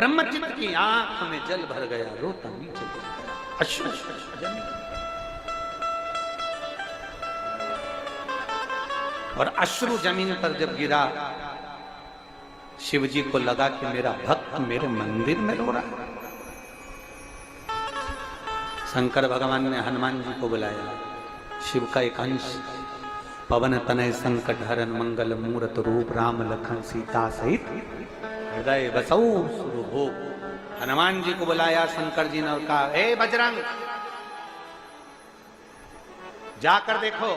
ब्रह्मचित्त की आंख में जल भर गया, रोता नीचे अश्रु जमी। और अश्रु जमीन पर जब गिरा, शिव जी को लगा कि मेरा भक्त मेरे मंदिर में रो रहा है। शंकर भगवान ने हनुमान जी को बुलाया। शिव का एक अंश, पवन तनय संकट हरन मंगल मूरत रूप, राम लखन सीता सहित हृदय बसौ सुरभोग। हनुमान जी को बुलाया शंकर जी ने और कहा, ए बजरंग, जाकर देखो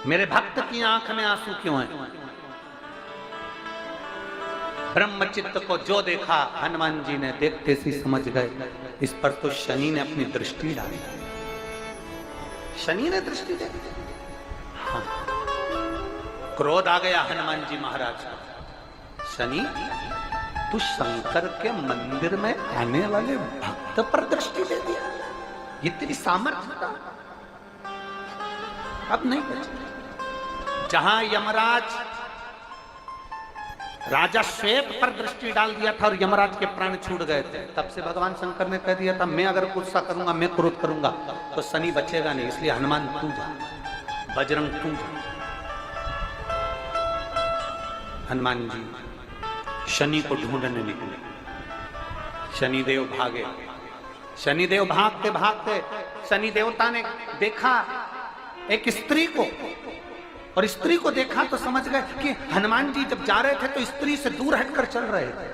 मेरे भक्त की आंख में आंसू क्यों है। ब्रह्मचित्त को जो देखा, हनुमान जी ने देखते सी समझ गए, इस पर तो शनि ने अपनी दृष्टि डाली। शनि ने दृष्टि दी। हाँ, क्रोध आ गया हनुमान जी महाराज को। शनि, तू शंकर के मंदिर में आने वाले भक्त पर दृष्टि दे दिया, ये तेरी सामर्थ्य था। अब नहीं बचा। जहां यमराज राजा श्वेत पर दृष्टि डाल दिया था और यमराज के प्राण छूट गए थे, तब से भगवान शंकर ने कह दिया था, मैं अगर गुस्सा करूंगा, मैं क्रोध करूंगा तो शनि बचेगा नहीं। इसलिए हनुमान तू जा, बजरंग तू जा। हनुमान जी शनि को ढूंढने निकले। शनिदेव भागे। शनिदेव भागते भागते शनि देवता ने देखा एक स्त्री को, और स्त्री को देखा तो समझ गए कि हनुमान जी जब जा रहे थे तो स्त्री से दूर हटकर चल रहे थे।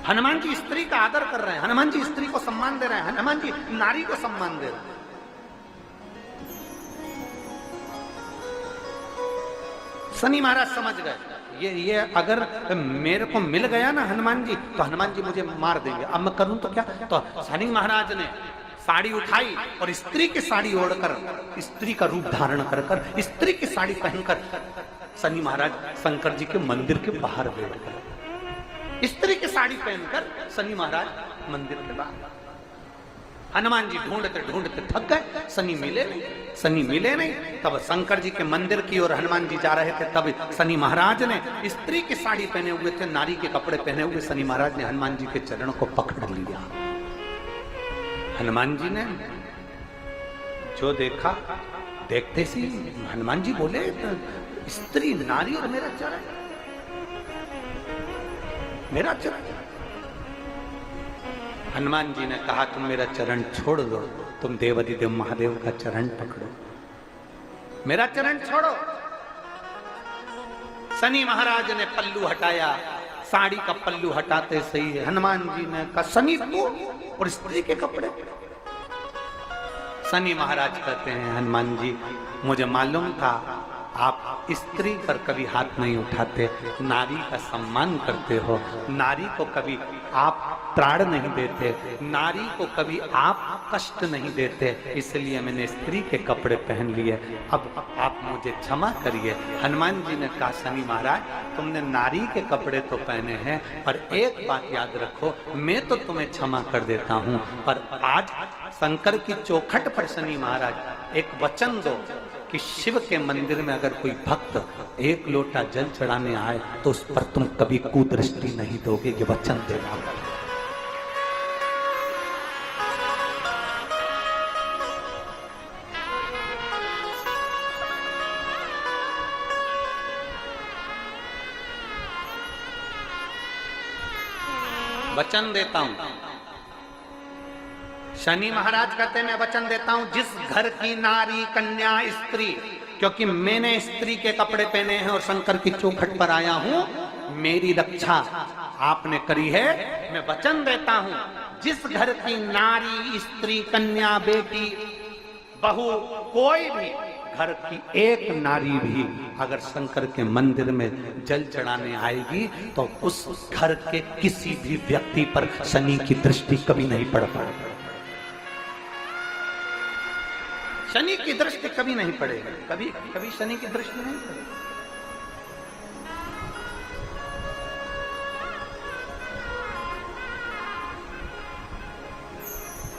हनुमान जी स्त्री का आदर कर रहे हैं, हनुमान जी स्त्री को सम्मान दे रहे हैं, हनुमान जी नारी को सम्मान दे रहे हैं। शनि महाराज समझ गए, ये अगर मेरे को मिल गया ना हनुमान जी, तो हनुमान जी मुझे मार देंगे। अब मैं करूं तो क्या? तो शनि महाराज ने साड़ी उठाई और स्त्री की साड़ी ओढ़कर, स्त्री का रूप धारण कर कर, स्त्री की साड़ी पहनकर शनि महाराज शंकर जी के मंदिर के बाहर बैठ गए। स्त्री की साड़ी पहनकर शनि महाराज मंदिर के बाहर। हनुमान जी ढूंढते ढूंढते थक गए, शनि मिले नहीं, शनि मिले नहीं। तब शंकर जी के मंदिर की ओर हनुमान जी जा रहे थे, तब शनि महाराज ने, स्त्री की साड़ी पहने हुए थे, नारी के कपड़े पहने हुए शनि महाराज ने हनुमान जी के चरण को पकड़ लिया। हनुमान जी ने जो देखा, देखते सी हनुमान जी बोले, स्त्री, नारी और मेरा चरण, मेरा चरण। हनुमान जी ने कहा, तुम मेरा चरण छोड़ दो, तुम देवाधिदेव महादेव का चरण पकड़ो, मेरा चरण छोड़ो। शनि महाराज ने पल्लू हटाया, साड़ी का पल्लू हटाते सही हनुमान जी ने कहा, शनि तू और स्त्री के कपड़े। शनि महाराज कहते हैं, हनुमान जी मुझे मालूम था आप स्त्री पर कभी हाथ नहीं उठाते, नारी का सम्मान करते हो, नारी को कभी आप प्राण नहीं देते, नारी को कभी आप कष्ट नहीं देते, इसलिए मैंने स्त्री के कपड़े पहन लिए, अब आप मुझे क्षमा करिए। हनुमान जी ने कहा, शनि महाराज तुमने नारी के कपड़े तो पहने हैं, पर एक बात याद रखो, मैं तो तुम्हें क्षमा कर देता हूँ, पर आज शंकर की चौखट पर शनि महाराज एक वचन दो कि शिव के मंदिर में अगर कोई भक्त एक लोटा जल चढ़ाने आए तो उस पर तुम कभी कुदृष्टि नहीं दोगे, ये वचन देना। वचन देता हूं। शनि महाराज कहते हैं, मैं वचन देता हूं, जिस घर की नारी, कन्या, स्त्री, क्योंकि मैंने स्त्री के कपड़े पहने हैं और शंकर की चौखट पर आया हूं, मेरी रक्षा आपने करी है, मैं वचन देता हूं, जिस घर की नारी, स्त्री, कन्या, बेटी, बहू, कोई भी घर की एक नारी भी अगर शंकर के मंदिर में जल चढ़ाने आएगी तो उस घर के किसी भी व्यक्ति पर शनि की दृष्टि कभी नहीं पड़ पाएगी, शनि की दृष्टि कभी नहीं पड़ेगी, कभी कभी शनि की दृष्टि नहीं पड़ेगी।